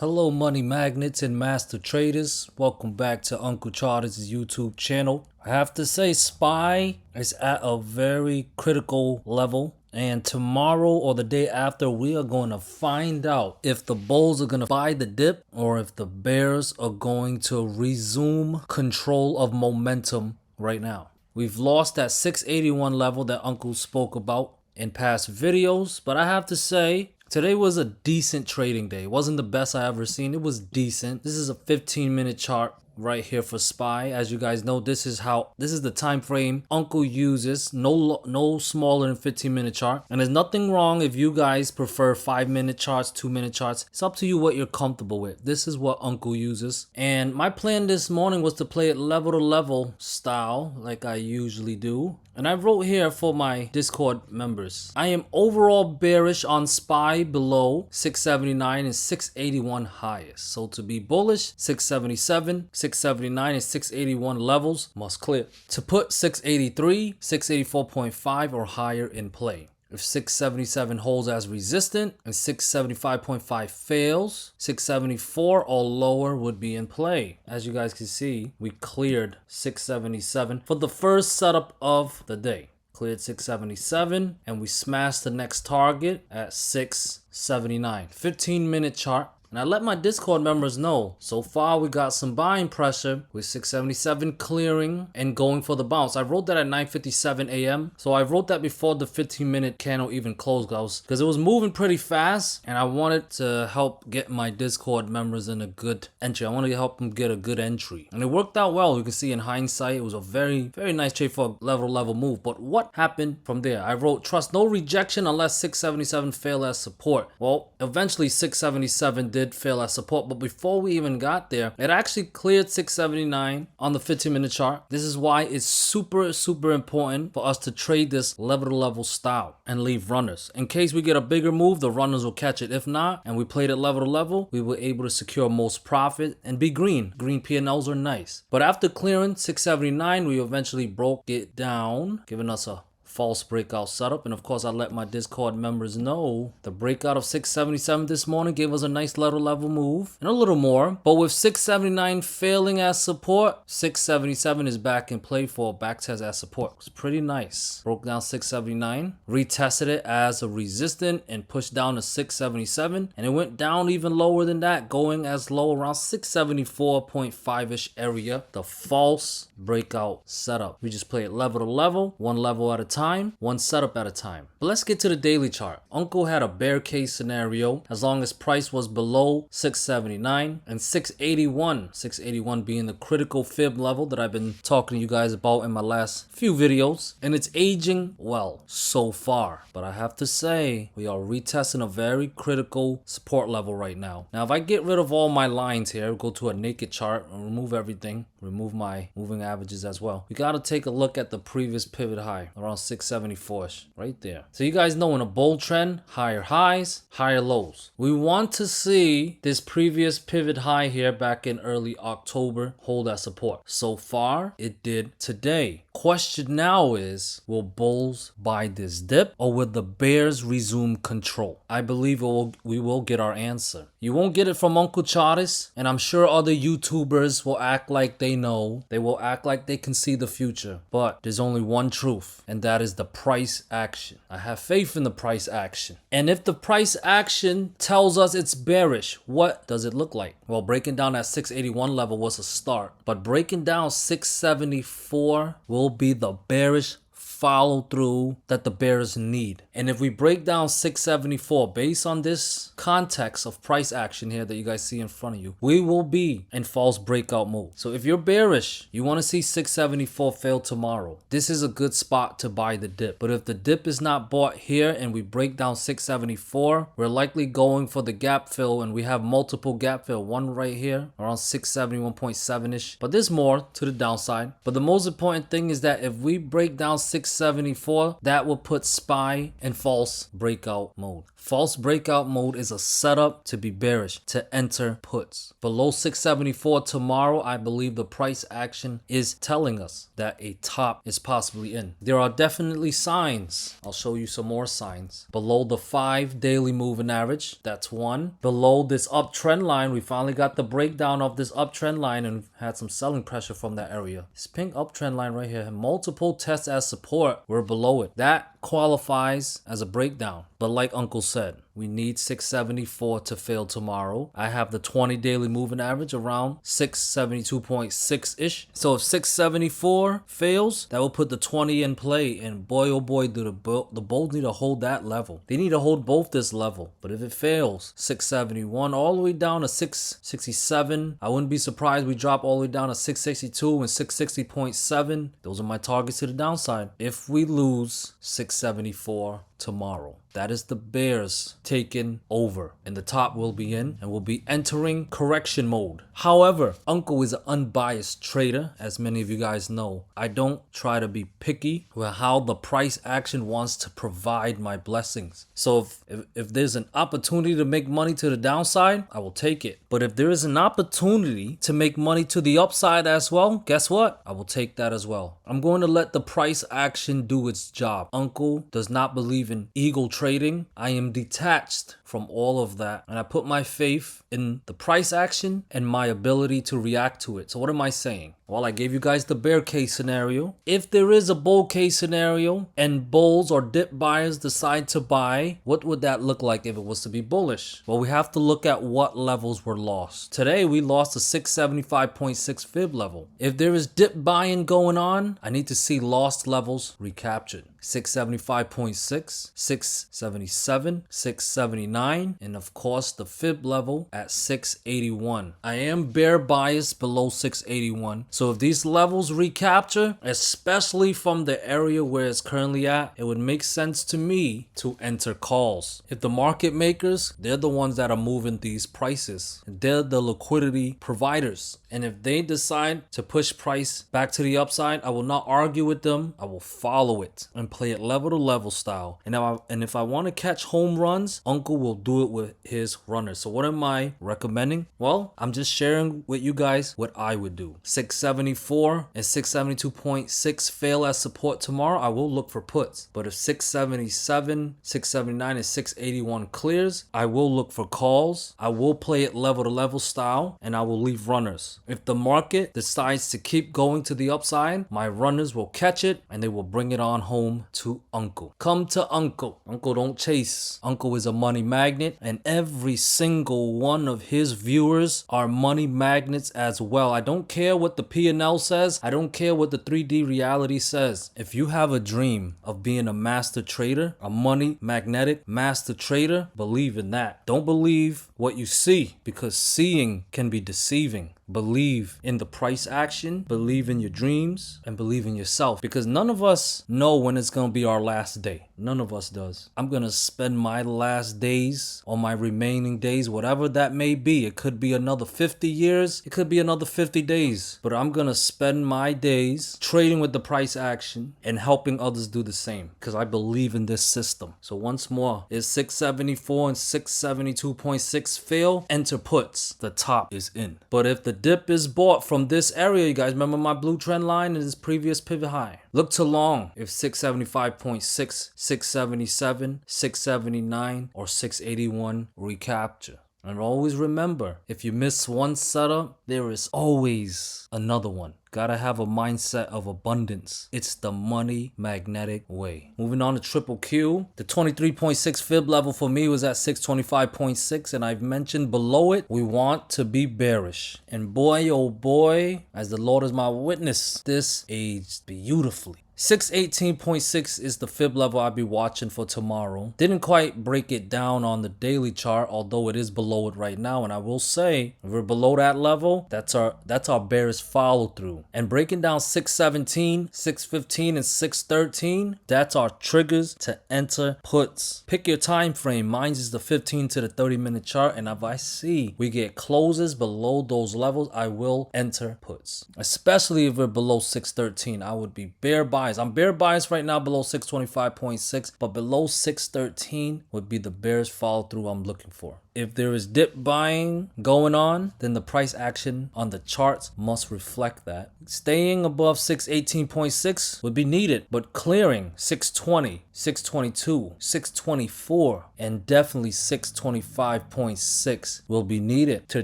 Hello money magnets and master traders, welcome back to Uncle Charles' YouTube channel. I have to say SPY is at a very critical level, and tomorrow or the day after we are going to find out if the bulls are going to buy the dip or if the bears are going to resume control of momentum right now. We've lost that 681 level that Uncle spoke about in past videos, but I have to say today was a decent trading day. It wasn't the best I ever seen. It was decent. This is a 15-minute chart right here for SPY. As you guys know, this is the time frame Uncle uses. No smaller than 15-minute chart. And there's nothing wrong if you guys prefer 5-minute charts, 2-minute charts. It's up to you what you're comfortable with. This is what Uncle uses. And my plan this morning was to play it level to level style like I usually do. And I wrote here for my Discord members, I am overall bearish on SPY below 679 and 681 highest. So to be bullish, 677, 679 and 681 levels must clear. To put 683, 684.5 or higher in play. If 677 holds as resistant and 675.5 fails, 674 or lower would be in play. As you guys can see, we cleared 677 for the first setup of the day. Cleared 677 and we smashed the next target at 679. 15-minute chart. And I let my Discord members know, so far we got some buying pressure with 677 clearing and going for the bounce. I wrote that at 9:57 a.m. So I wrote that before the 15-minute candle even closed, guys, because it was moving pretty fast and I wanted to help get my Discord members in a good entry. I wanted to help them get a good entry. And it worked out well. You can see in hindsight, it was a very, very nice trade for a level move. But what happened from there? I wrote, trust no rejection unless 677 fail as support. Well, eventually 677 did fail as support, but before we even got there, it actually cleared 679 on the 15-minute chart. This is why it's super important for us to trade this level to level style and leave runners. In case we get a bigger move, the runners will catch it. If not, and we played it level to level, we were able to secure most profit and be green. Green P&Ls are nice. But after clearing 679, we eventually broke it down, giving us a false breakout setup. And of course, I let my Discord members know the breakout of 677 this morning gave us a nice level move and a little more. But with 679 failing as support, 677 is back in play for a back test as support. It's pretty nice. Broke down 679, retested it as a resistant and pushed down to 677, and it went down even lower than that, going as low around 674.5-ish area. The false breakout setup. We just play it level to level, one level at a time, one setup at a time. But let's get to the daily chart. Uncle had a bear case scenario as long as price was below 679 and 681 being the critical fib level that I've been talking to you guys about in my last few videos, and it's aging well so far. But I have to say, we are retesting a very critical support level right now. Now, if I get rid of all my lines here, go to a naked chart and remove everything, remove my moving averages as well, we got to take a look at the previous pivot high around 674-ish right there. So you guys know in a bull trend, higher highs, higher lows. We want to see this previous pivot high here back in early October hold as support. So far, it did today. Question now is, will bulls buy this dip or will the bears resume control? I believe we will get our answer. You won't get it from Uncle Charles, and I'm sure other YouTubers will act like they know. They will act like they can see the future. But there's only one truth, and that is the price action. I have faith in the price action. And if the price action tells us it's bearish, what does it look like? Well, breaking down that 681 level was a start, but breaking down 674 will be the bearish follow through that the bears need. And if we break down 674 based on this context of price action here that you guys see in front of you, we will be in false breakout mode. So if you're bearish, you want to see 674 fail tomorrow, this is a good spot to buy the dip. But if the dip is not bought here and we break down 674, we're likely going for the gap fill, and we have multiple gap fill, one right here around 671.7-ish, but there's more to the downside. But the most important thing is that if we break down 674 674, that will put SPY in false breakout mode. False breakout mode is a setup to be bearish, to enter puts. Below 674 tomorrow, I believe the price action is telling us that a top is possibly in. There are definitely signs. I'll show you some more signs. Below the 5 daily moving average, that's one. Below this uptrend line, we finally got the breakdown of this uptrend line and had some selling pressure from that area. This pink uptrend line right here had multiple tests as support. We're below it. That qualifies as a breakdown. But like Uncle said, we need 674 to fail tomorrow. I have the 20 daily moving average around 672.6-ish. So if 674 fails, that will put the 20 in play. And boy, oh boy, do the bulls need to hold that level. They need to hold both this level. But if it fails, 671 all the way down to 667. I wouldn't be surprised we drop all the way down to 662 and 660.7. Those are my targets to the downside. If we lose 674 tomorrow, that is the bears taking over, and the top will be in and will be entering correction mode. However, Uncle is an unbiased trader, as many of you guys know. I don't try to be picky with how the price action wants to provide my blessings. So if there's an opportunity to make money to the downside, I will take it. But if there is an opportunity to make money to the upside as well, guess what? I will take that as well. I'm going to let the price action do its job. Uncle does not believe in ego trading. I am detached from all of that, and I put my faith in the price action and my ability to react to it. So what am I saying? Well, I gave you guys the bear case scenario. If there is a bull case scenario and bulls or dip buyers decide to buy, what would that look like if it was to be bullish? Well, we have to look at what levels were lost. Today, we lost the 675.6 fib level. If there is dip buying going on, I need to see lost levels recaptured. 675.6, 677, 679, and of course the fib level at 681. I am bear biased below 681. So if these levels recapture, especially from the area where it's currently at, it would make sense to me to enter calls. If the market makers, they're the ones that are moving these prices. They're the liquidity providers. And if they decide to push price back to the upside, I will not argue with them. I will follow it and play it level to level style. And if I want to catch home runs, Uncle will do it with his runners. So what am I recommending? Well, I'm just sharing with you guys what I would do. 674 and 672.6 fail as support tomorrow, I will look for puts. But if 677, 679, and 681 clears, I will look for calls. I will play it level to level style, and I will leave runners. If the market decides to keep going to the upside, my runners will catch it and they will bring it on home to Uncle. Come to Uncle. Uncle don't chase. Uncle is a money magnet, and every single one of his viewers are money magnets as well. I don't care what the P&L says. I don't care what the 3D reality says. If you have a dream of being a master trader, a money magnetic master trader, believe in that. Don't believe what you see, because seeing can be deceiving. Believe in the price action, believe in your dreams, and believe in yourself, because none of us know when it's going to be our last day. None of us does. I'm going to spend my last days, or my remaining days, whatever that may be. It could be another 50 years. It could be another 50 days. But I'm going to spend my days trading with the price action and helping others do the same, because I believe in this system. So once more, is 674 and 672.6 fail? Enter puts. The top is in. But if the dip is bought from this area, you guys remember my blue trend line and this previous pivot high. Look to long if 675.6, 677, 679, or 681 recapture. And always remember, if you miss one setup, there is always another one. Gotta have a mindset of abundance. It's the money magnetic way. Moving on to triple Q. The 23.6 fib level for me was at 625.6, and I've mentioned below it, we want to be bearish. And boy, oh boy, as the Lord is my witness, this aged beautifully. 618.6 is the fib level I'll be watching for tomorrow. Didn't quite break it down on the daily chart, although it is below it right now. And I will say, if we're below that level, that's our bearish follow through. And breaking down 617, 615, and 613, that's our triggers to enter puts. Pick your time frame. Mine is the 15 to the 30-minute chart. And if I see we get closes below those levels, I will enter puts. Especially if we're below 613, I would be bear biased bias. I'm bear bias right now below 625.6, but below 613 would be the bearish follow through I'm looking for. If there is dip buying going on, then the price action on the charts must reflect that. Staying above 618.6 would be needed, but clearing 620, 622, 624, and definitely 625.6 will be needed to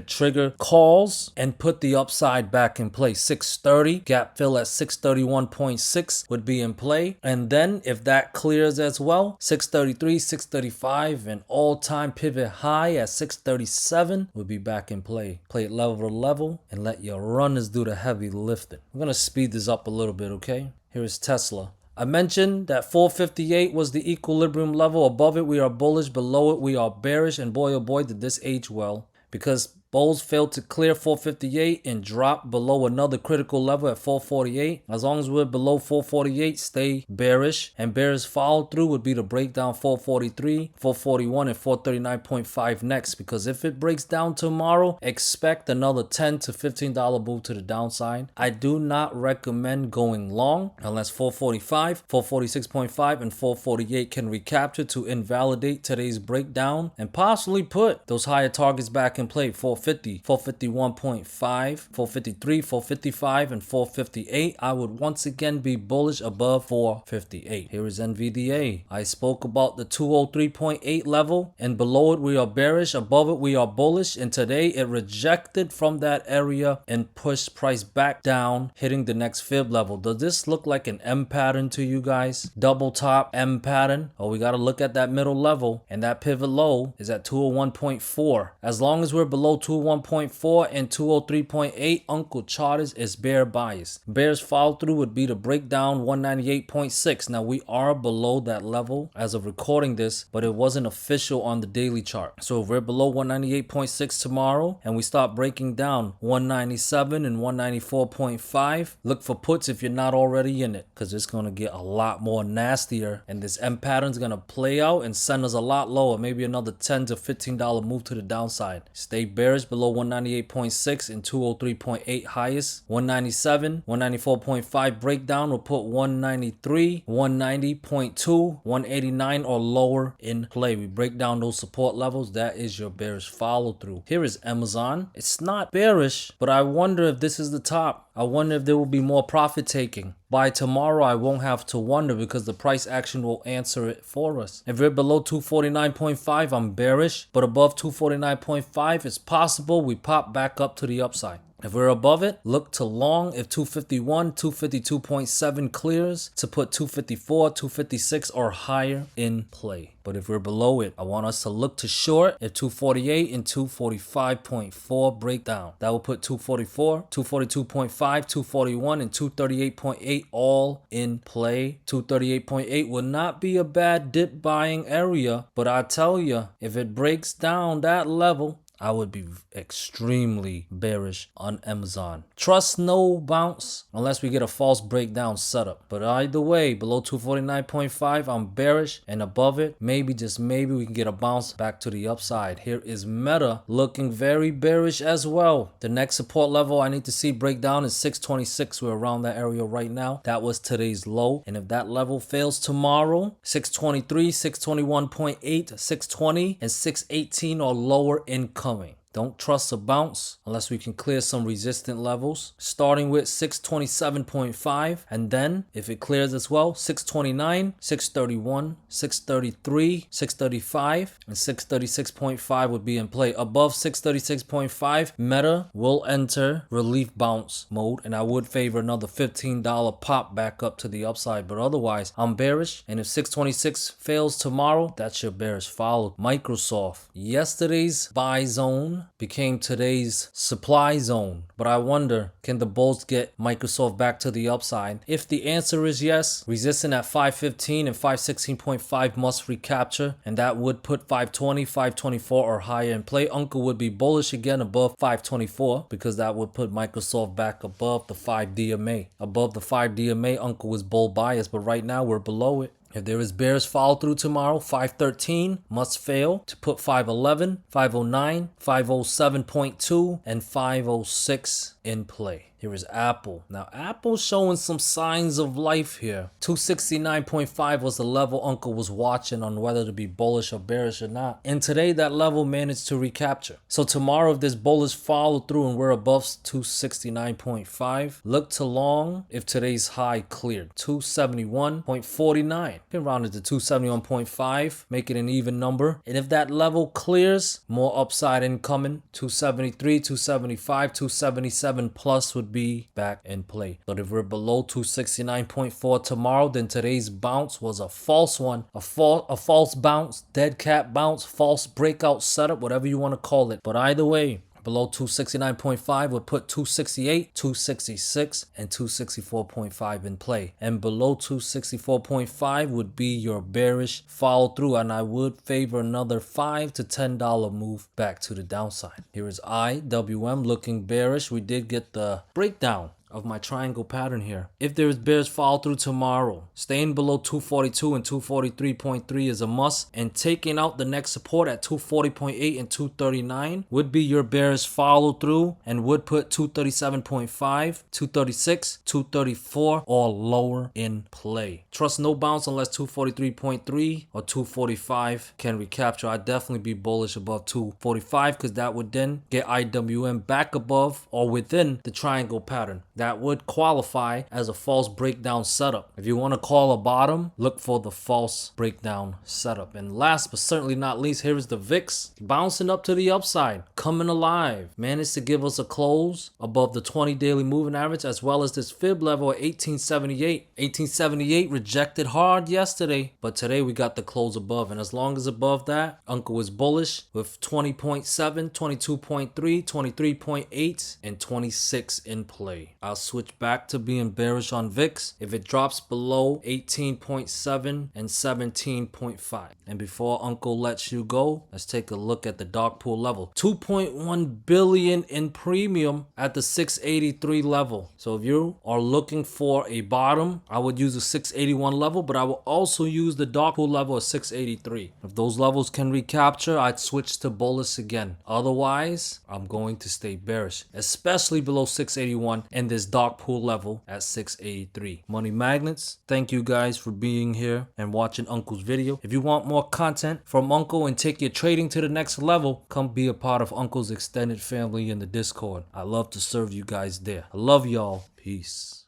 trigger calls and put the upside back in place. 630, gap fill at 631.6 would be in play. And then if that clears as well, 633, 635, and all-time pivot high at 637 would be back in play. Play it level to level and let your runners do the heavy lifting. I'm gonna speed this up a little bit, okay? Here is Tesla. I mentioned that 458 was the equilibrium level. Above it, we are bullish. Below it, we are bearish. And boy, oh boy, did this age well. Because bulls failed to clear 458 and drop below another critical level at 448. As long as we're below 448, stay bearish. And bearish follow through would be to break down 443, 441, and 439.5 next. Because if it breaks down tomorrow, expect another $10 to $15 move to the downside. I do not recommend going long unless 445, 446.5, and 448 can recapture to invalidate today's breakdown and possibly put those higher targets back in play. 450, 451.5, 453, 455, and 458. I would once again be bullish above 458. Here is NVDA. I spoke about the 203.8 level, and below it we are bearish, above it we are bullish, and today it rejected from that area and pushed price back down, hitting the next fib level. Does this look like an M pattern to you guys? Double top M pattern? Oh, we got to look at that middle level, and that pivot low is at 201.4. As long as we're below 201.4 and 203.8, Uncle Charters is bear bias. Bears follow through would be to break down 198.6. Now we are below that level as of recording this, but it wasn't official on the daily chart. So if we're below 198.6 tomorrow and we start breaking down 197 and 194.5, look for puts if you're not already in it, because it's going to get a lot more nastier and this M pattern is going to play out and send us a lot lower, maybe another $10 to $15 move to the downside. Stay bearish below 198.6 and 203.8 highest. 197, 194.5 breakdown will put 193, 190.2, 189 or lower in play. We break down those support levels. That is your bearish follow through. Here is Amazon. It's not bearish, but I wonder if this is the top. I wonder if there will be more profit taking. By tomorrow, I won't have to wonder because the price action will answer it for us. If we're below 249.5, I'm bearish, but above 249.5, it's possible we pop back up to the upside. If we're above it, look to long if 251, 252.7 clears to put 254, 256 or higher in play. But if we're below it, I want us to look to short if 248 and 245.4 break down. That will put 244, 242.5, 241, and 238.8 all in play. 238.8 would not be a bad dip buying area, but I tell you, if it breaks down that level, I would be extremely bearish on Amazon. Trust no bounce unless we get a false breakdown setup. But either way, below 249.5, I'm bearish. And above it, maybe, just maybe, we can get a bounce back to the upside. Here is Meta looking very bearish as well. The next support level I need to see breakdown is 626. We're around that area right now. That was today's low. And if that level fails tomorrow, 623, 621.8, 620, and 618 or lower income. Don't trust a bounce unless we can clear some resistant levels, starting with 627.5, and then if it clears as well, 629, 631, 633, 635, and 636.5 would be in play. Above 636.5, Meta will enter relief bounce mode, and I would favor another $15 pop back up to the upside, but otherwise I'm bearish. And if 626 fails tomorrow, that's your bearish follow. Microsoft, yesterday's buy zone became today's supply zone. But I wonder, can the bulls get Microsoft back to the upside? If the answer is yes, resistance at 515 and 516.5 must recapture, and that would put 520, 524 or higher in play. Uncle would be bullish again above 524 because that would put Microsoft back above the 5 DMA. Above the 5 DMA, Uncle is bull bias, but right now we're below it. If there is bearish follow through tomorrow, 513 must fail to put 511, 509, 507.2, and 506 in play. Here is Apple. Now, Apple's showing some signs of life here. 269.5 was the level Uncle was watching on whether to be bullish or bearish or not. And today, that level managed to recapture. So tomorrow, if this bullish follow through and we're above 269.5, look to long if today's high cleared. 271.49. Can round it to 271.5, make it an even number. And if that level clears, more upside incoming. 273, 275, 277 plus would be back in play. But if we're below 269.4 tomorrow, then today's bounce was a false one, a false bounce, dead cat bounce, false breakout setup, whatever you want to call it. But either way, below 269.5 would put 268, 266, and 264.5 in play. And below 264.5 would be your bearish follow through, and I would favor another $5 to $10 move back to the downside. Here is IWM looking bearish. We did get the breakdown of my triangle pattern here. If there is bearish follow through tomorrow, staying below 242 and 243.3 is a must, and taking out the next support at 240.8 and 239 would be your bearish follow through and would put 237.5, 236, 234 or lower in play. Trust no bounce unless 243.3 or 245 can recapture. I'd definitely be bullish above 245 because that would then get IWM back above or within the triangle pattern. That would qualify as a false breakdown setup. If you want to call a bottom, look for the false breakdown setup. And last but certainly not least, here is the VIX bouncing up to the upside, coming alive. Managed to give us a close above the 20 daily moving average as well as this fib level at 1878. 1878 rejected hard yesterday, but today we got the close above. And as long as above that, Uncle is bullish with 20.7, 22.3, 23.8, and 26 in play. I'll switch back to being bearish on VIX if it drops below 18.7 and 17.5. And before Uncle lets you go, let's take a look at the DarkPool level. 2.1 billion in premium at the 683 level. So if you are looking for a bottom, I would use a 681 level, but I will also use the DarkPool level at 683. If those levels can recapture, I'd switch to bullish again. Otherwise, I'm going to stay bearish, especially below 681 and this DarkPool level at 683. Money magnets, thank you guys for being here and watching Uncle's video. If you want more content from Uncle and take your trading to the next level, come be a part of Uncle's extended family in the Discord. I love to serve you guys there. I love y'all. Peace.